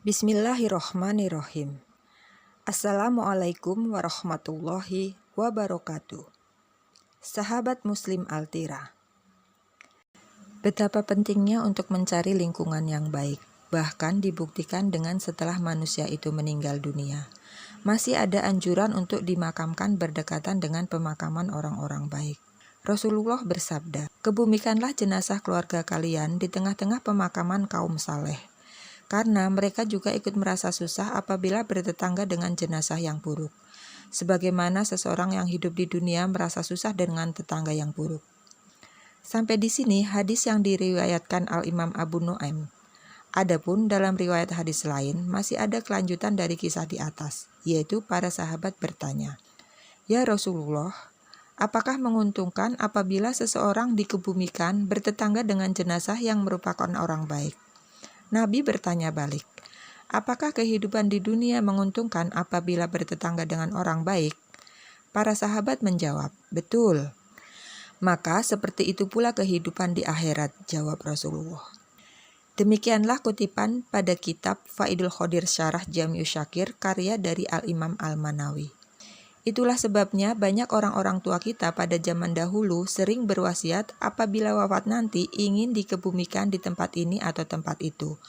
Bismillahirrohmanirrohim. Assalamualaikum warahmatullahi wabarakatuh. Sahabat Muslim Altira. Betapa pentingnya untuk mencari lingkungan yang baik, bahkan dibuktikan dengan setelah manusia itu meninggal dunia. Masih ada anjuran untuk dimakamkan berdekatan dengan pemakaman orang-orang baik. Rasulullah bersabda, "Kebumikanlah jenazah keluarga kalian di tengah-tengah pemakaman kaum saleh. Karena mereka juga ikut merasa susah apabila bertetangga dengan jenazah yang buruk. Sebagaimana seseorang yang hidup di dunia merasa susah dengan tetangga yang buruk." Sampai di sini hadis yang diriwayatkan Al-Imam Abu Nuaim. Adapun dalam riwayat hadis lain masih ada kelanjutan dari kisah di atas, yaitu para sahabat bertanya, "Ya Rasulullah, apakah menguntungkan apabila seseorang dikebumikan bertetangga dengan jenazah yang merupakan orang baik?" Nabi bertanya balik, "Apakah kehidupan di dunia menguntungkan apabila bertetangga dengan orang baik?" Para sahabat menjawab, "Betul." "Maka seperti itu pula kehidupan di akhirat," jawab Rasulullah. Demikianlah kutipan pada kitab Faidul Khodir Syarah Jami'u Syakir karya dari Al-Imam Al-Manawi. Itulah sebabnya banyak orang-orang tua kita pada zaman dahulu sering berwasiat apabila wafat nanti ingin dikebumikan di tempat ini atau tempat itu.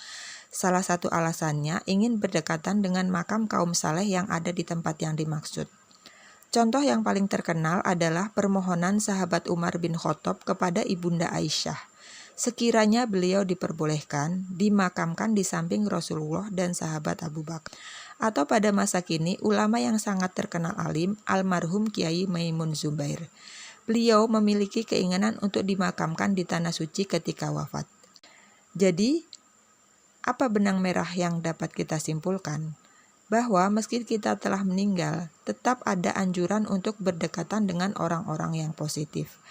Salah satu alasannya ingin berdekatan dengan makam kaum saleh yang ada di tempat yang dimaksud. Contoh yang paling terkenal adalah permohonan sahabat Umar bin Khattab kepada Ibunda Aisyah. Sekiranya beliau diperbolehkan dimakamkan di samping Rasulullah dan sahabat Abu Bakar. Atau pada masa kini ulama yang sangat terkenal alim, almarhum Kiai Maimun Zubair. Beliau memiliki keinginan untuk dimakamkan di tanah suci ketika wafat. Jadi, apa benang merah yang dapat kita simpulkan? Bahwa meski kita telah meninggal, tetap ada anjuran untuk berdekatan dengan orang-orang yang positif.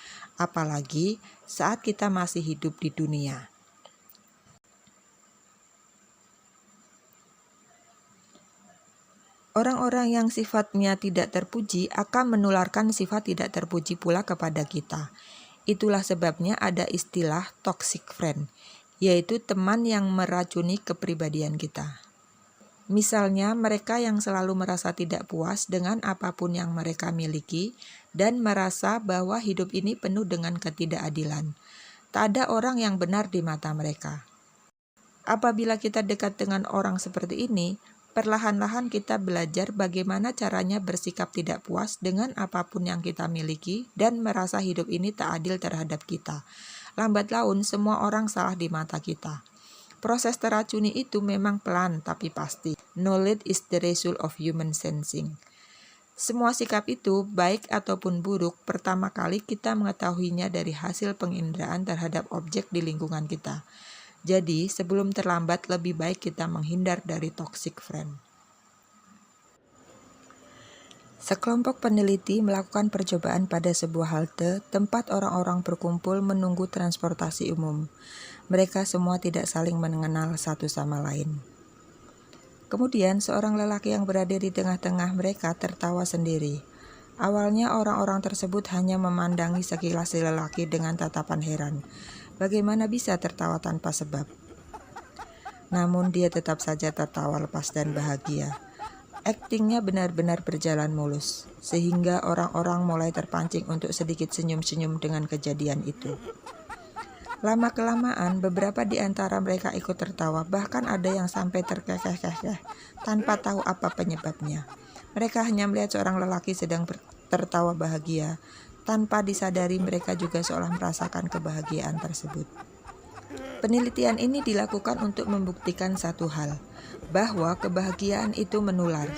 Apalagi saat kita masih hidup di dunia. Orang-orang yang sifatnya tidak terpuji akan menularkan sifat tidak terpuji pula kepada kita. Itulah sebabnya ada istilah toxic friend, yaitu teman yang meracuni kepribadian kita. Misalnya mereka yang selalu merasa tidak puas dengan apapun yang mereka miliki dan merasa bahwa hidup ini penuh dengan ketidakadilan. Tak ada orang yang benar di mata mereka. Apabila kita dekat dengan orang seperti ini, perlahan-lahan kita belajar bagaimana caranya bersikap tidak puas dengan apapun yang kita miliki dan merasa hidup ini tak adil terhadap kita. Lambat laun semua orang salah di mata kita. Proses teracuni itu memang pelan tapi pasti. Knowledge is the result of human sensing. Semua sikap itu, baik ataupun buruk, pertama kali kita mengetahuinya dari hasil penginderaan terhadap objek di lingkungan kita. Jadi, sebelum terlambat lebih baik kita menghindar dari toxic friend. Sekelompok peneliti melakukan percobaan pada sebuah halte tempat orang-orang berkumpul menunggu transportasi umum. Mereka semua tidak saling mengenal satu sama lain. Kemudian seorang lelaki yang berada di tengah-tengah mereka tertawa sendiri. Awalnya orang-orang tersebut hanya memandangi sekilas si lelaki dengan tatapan heran. Bagaimana bisa tertawa tanpa sebab? Namun dia tetap saja tertawa lepas dan bahagia. Aktingnya benar-benar berjalan mulus, sehingga orang-orang mulai terpancing untuk sedikit senyum-senyum dengan kejadian itu. Lama-kelamaan beberapa di antara mereka ikut tertawa, bahkan ada yang sampai terkekeh-kekeh tanpa tahu apa penyebabnya. Mereka hanya melihat seorang lelaki sedang tertawa bahagia, tanpa disadari mereka juga seolah merasakan kebahagiaan tersebut. Penelitian ini dilakukan untuk membuktikan satu hal, bahwa kebahagiaan itu menular.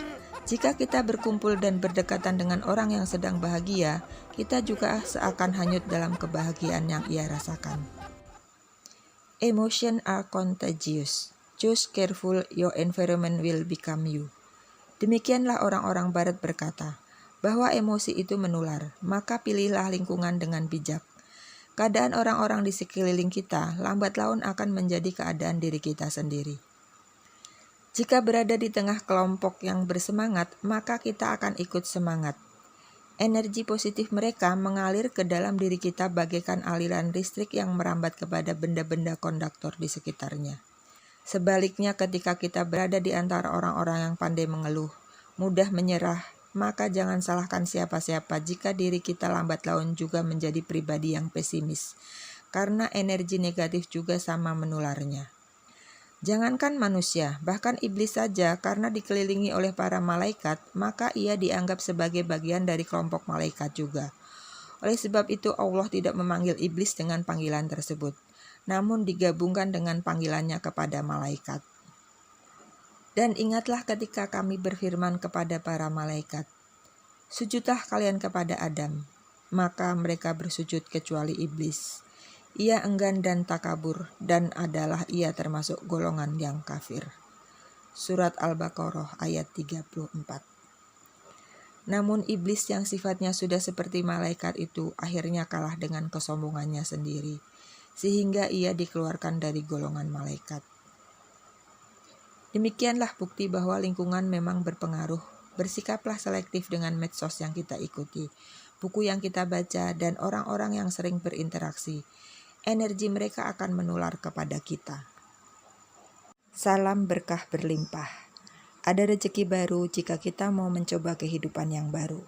Jika kita berkumpul dan berdekatan dengan orang yang sedang bahagia, kita juga seakan hanyut dalam kebahagiaan yang ia rasakan. Emotions are contagious. Choose careful, your environment will become you. Demikianlah orang-orang barat berkata, bahwa emosi itu menular, maka pilihlah lingkungan dengan bijak. Keadaan orang-orang di sekeliling kita lambat laun akan menjadi keadaan diri kita sendiri. Jika berada di tengah kelompok yang bersemangat, maka kita akan ikut semangat. Energi positif mereka mengalir ke dalam diri kita bagaikan aliran listrik yang merambat kepada benda-benda konduktor di sekitarnya. Sebaliknya, ketika kita berada di antara orang-orang yang pandai mengeluh, mudah menyerah, maka jangan salahkan siapa-siapa jika diri kita lambat laun juga menjadi pribadi yang pesimis, karena energi negatif juga sama menularnya. Jangankan manusia, bahkan iblis saja karena dikelilingi oleh para malaikat, maka ia dianggap sebagai bagian dari kelompok malaikat juga. Oleh sebab itu Allah tidak memanggil iblis dengan panggilan tersebut, namun digabungkan dengan panggilannya kepada malaikat. Dan ingatlah ketika kami berfirman kepada para malaikat, "Sujudlah kalian kepada Adam." Maka mereka bersujud kecuali iblis. Ia enggan dan takabur, dan adalah ia termasuk golongan yang kafir. Surat Al-Baqarah ayat 34. Namun iblis yang sifatnya sudah seperti malaikat itu akhirnya kalah dengan kesombongannya sendiri, sehingga ia dikeluarkan dari golongan malaikat. Demikianlah bukti bahwa lingkungan memang berpengaruh. Bersikaplah selektif dengan medsos yang kita ikuti, buku yang kita baca, dan orang-orang yang sering berinteraksi. Energi mereka akan menular kepada kita. Salam berkah berlimpah. Ada rezeki baru jika kita mau mencoba kehidupan yang baru.